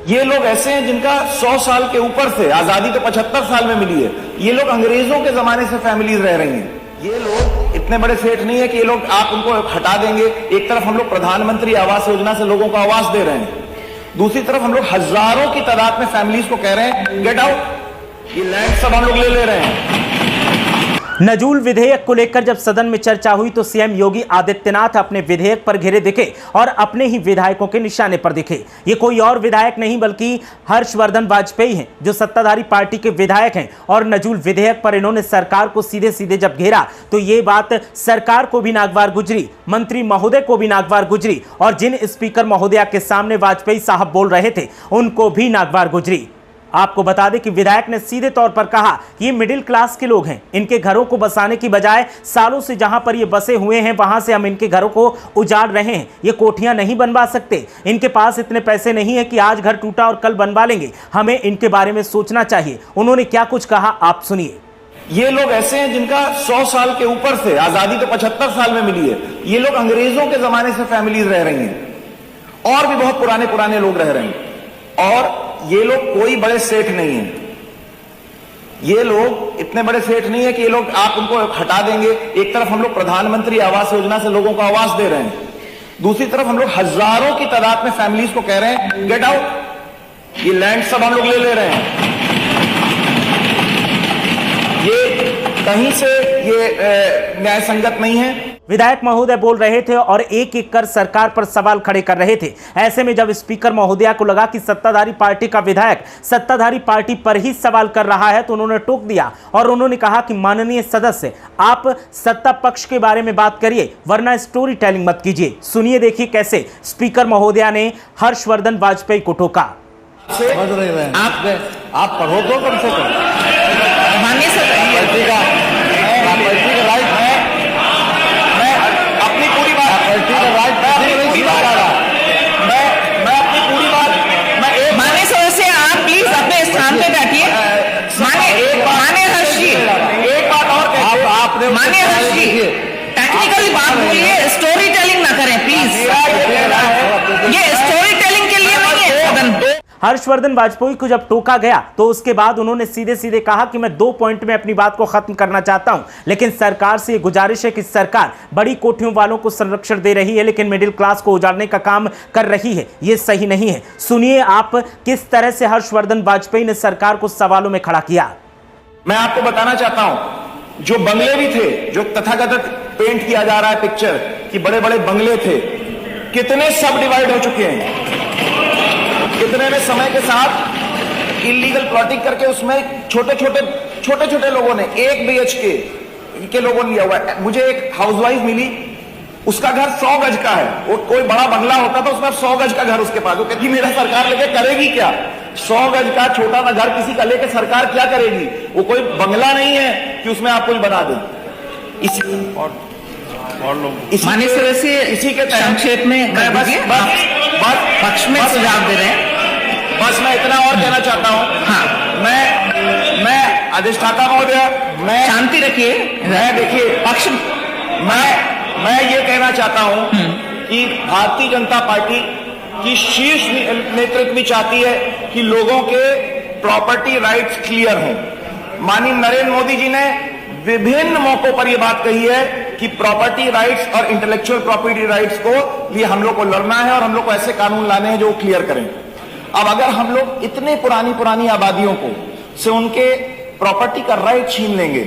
ये लोग ऐसे हैं जिनका 100 साल के ऊपर से, आजादी तो 75 साल में मिली है, ये लोग अंग्रेजों के जमाने से फैमिलीज रह रही हैं। ये लोग इतने बड़े सेठ नहीं है कि ये लोग आप उनको हटा देंगे। एक तरफ हम लोग प्रधानमंत्री आवास योजना से लोगों को आवास दे रहे हैं, दूसरी तरफ हम लोग हजारों की तादाद में फैमिलीज को कह रहे हैं गेट आउट, ये लैंड सब हम लोग ले रहे हैं। नजूल विधेयक को लेकर जब सदन में चर्चा हुई तो सीएम योगी आदित्यनाथ अपने विधेयक पर घिरे दिखे और अपने ही विधायकों के निशाने पर दिखे। ये कोई और विधायक नहीं बल्कि हर्षवर्धन वाजपेयी हैं, जो सत्ताधारी पार्टी के विधायक हैं। और नजूल विधेयक पर इन्होंने सरकार को सीधे सीधे जब घेरा तो ये बात सरकार को भी नागवार गुजरी, मंत्री महोदय को भी नागवार गुजरी, और जिन स्पीकर महोदया के सामने वाजपेयी साहब बोल रहे थे उनको भी नागवार गुजरी। आपको बता दें कि विधायक ने सीधे तौर पर कहा कि ये मिडिल क्लास के लोग हैं, इनके घरों को बसाने की बजाय सालों से जहां पर ये बसे हुए हैं वहां से हम इनके घरों को उजाड़ रहे हैं। ये कोठियां नहीं बनवा सकते, इनके पास इतने पैसे नहीं है कि आज घर टूटा और कल बनवा लेंगे, हमें इनके बारे में सोचना चाहिए। उन्होंने क्या कुछ कहा आप सुनिए। ये लोग ऐसे हैं जिनका 100 साल के ऊपर से, आजादी तो 75 साल में मिली है, ये लोग अंग्रेजों के जमाने से फैमिलीज रह रही हैं और भी बहुत पुराने लोग रह रहे हैं। और ये लोग कोई बड़े सेठ नहीं है, ये लोग इतने बड़े सेठ नहीं है कि ये लोग आप उनको हटा देंगे। एक तरफ हम लोग प्रधानमंत्री आवास योजना से लोगों को आवास दे रहे हैं, दूसरी तरफ हम लोग हजारों की तादाद में फैमिलीज को कह रहे हैं गेट आउट, ये लैंड सब हम लोग ले रहे हैं। ये कहीं से ये न्याय संगत नहीं है। विधायक महोदय बोल रहे थे और एक एक कर सरकार पर सवाल खड़े कर रहे थे। ऐसे में जब स्पीकर महोदया को लगा कि सत्ताधारी पार्टी का विधायक सत्ताधारी पार्टी पर ही सवाल कर रहा है तो उन्होंने टोक दिया और उन्होंने कहा कि माननीय सदस्य, आप सत्ता पक्ष के बारे में बात करिए वरना स्टोरी टेलिंग मत कीजिए। सुनिए, देखिए कैसे स्पीकर महोदया ने हर्षवर्धन वाजपेयी को टोका। आप पढ़ो तो कम से कम टेक्निकल बात बोलिए, स्टोरी टेलिंग ना करें प्लीज। ये स्टोरी टेलिंग के लिए नहीं है। हर्षवर्धन वाजपेयी को जब टोका गया तो उसके बाद उन्होंने सीधे सीधे कहा कि मैं 2 पॉइंट में अपनी बात को खत्म करना चाहता हूं, लेकिन सरकार से गुजारिश है कि सरकार बड़ी कोठियों वालों को संरक्षण दे रही है लेकिन मिडिल क्लास को उजाड़ने का काम कर रही है, ये सही नहीं है। सुनिए आप किस तरह से हर्षवर्धन वाजपेयी ने सरकार को सवालों में खड़ा किया। मैं आपको बताना चाहता हूं, जो बंगले भी थे, जो तथाकथित पेंट किया जा रहा है पिक्चर कि बड़े बड़े बंगले थे, कितने सब डिवाइड हो चुके हैं, कितने ने समय के साथ इलीगल प्लॉटिंग करके उसमें छोटे छोटे लोगों ने 1 BHK के लोगों ने लिया हुआ है। मुझे एक हाउसवाइफ मिली, उसका घर 100 गज का है, वो कोई बड़ा बंगला होता तो उसमें 100 गज का घर उसके पास, वो कहती मेरा सरकार लेके करेगी क्या? 100 गज का छोटा ना घर किसी का लेके सरकार क्या करेगी? वो कोई बंगला नहीं है कि उसमें आप कुछ बना दें। इसी के संक्षेप में पक्ष में सुझाव दे रहे हैं। बस मैं इतना और कहना चाहता हूं। हाँ, मैं अधिष्ठाता महोदय, मैं शांति रखिए। मैं देखिए पक्ष मैं ये कहना चाहता हूं कि भारतीय जनता पार्टी की शीर्ष नेतृत्व भी चाहती है कि लोगों के प्रॉपर्टी राइट्स क्लियर हों। माननीय नरेंद्र मोदी जी ने विभिन्न मौकों पर यह बात कही है कि प्रॉपर्टी राइट्स और इंटेलेक्चुअल प्रॉपर्टी राइट्स को लिए हम लोग को लड़ना है और हम लोग को ऐसे कानून लाने हैं जो क्लियर करें। अब अगर हम लोग इतने पुरानी आबादियों को से उनके प्रॉपर्टी का राइट छीन लेंगे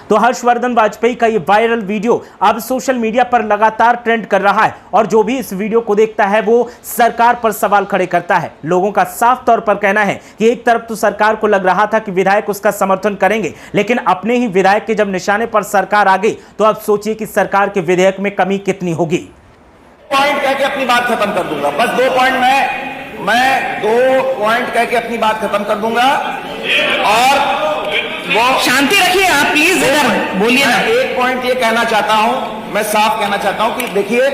तो हर्षवर्धन वाजपेयी का ये वायरल वीडियो अब सोशल मीडिया पर लगातार ट्रेंड कर रहा है और जो भी इस वीडियो को देखता है वो सरकार पर सवाल खड़े करता है। लोगों का साफ तौर पर कहना है कि एक तरफ तो सरकार को लग रहा था कि विधायक उसका समर्थन करेंगे, लेकिन अपने ही विधायक के जब निशाने पर सरकार आ गई तो अब सोचिए कि सरकार के विधेयक में कमी कितनी होगी। पॉइंट कह के अपनी बात खत्म कर दूंगा, बस 2 पॉइंट मैं 2 पॉइंट कह के अपनी बात खत्म कर दूंगा और वो शांति रखिए आप प्लीज, इधर बोलिए ना। 1 पॉइंट ये कहना चाहता हूं, मैं साफ कहना चाहता हूं कि देखिए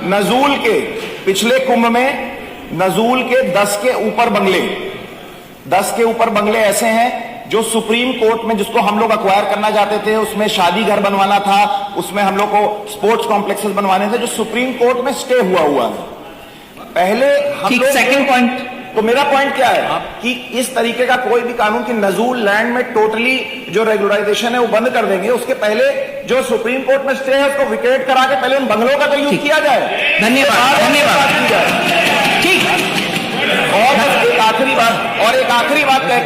नजूल के पिछले कुंभ में नजूल के 10 के ऊपर बंगले ऐसे हैं जो सुप्रीम कोर्ट में, जिसको हम लोग अक्वायर करना चाहते थे, उसमें शादी घर बनवाना था, उसमें हम लोग को स्पोर्ट्स कॉम्प्लेक्सेस बनवाने थे, जो सुप्रीम कोर्ट में स्टे हुआ है। पहले हम लोग सेकंड पॉइंट तो मेरा पॉइंट क्या है कि इस तरीके का कोई भी कानून की नजूल लैंड में टोटली जो रेगुलराइजेशन है वो बंद कर देंगे, उसके पहले जो सुप्रीम कोर्ट में स्टे है उसको विकेट करा के पहले उन बंगलों का तो यूज किया जाए। धन्यवाद, धन्यवाद। ठीक, और एक आखिरी बात कह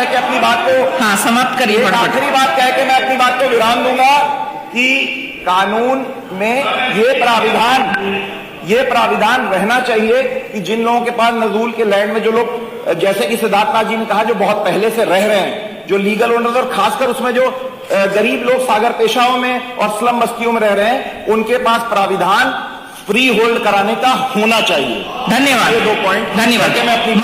के अपनी बात को हाँ समाप्त करिए। एक फटाफट। आखिरी बात कह के मैं अपनी बात को विराम दूंगा कि कानून में ये प्राविधान रहना चाहिए कि जिन लोगों के पास नजूल के लैंड में जो लोग, जैसे कि सिद्धार्थनाथ जी ने कहा, जो बहुत पहले से रह रहे हैं, जो लीगल ओनर्स और खासकर उसमें जो गरीब लोग सागर पेशाओं में और स्लम बस्तियों में रह रहे हैं, उनके पास प्राविधान फ्री होल्ड कराने का होना चाहिए। धन्यवाद। ये 2 पॉइंट धन्यवाद। मैं अपनी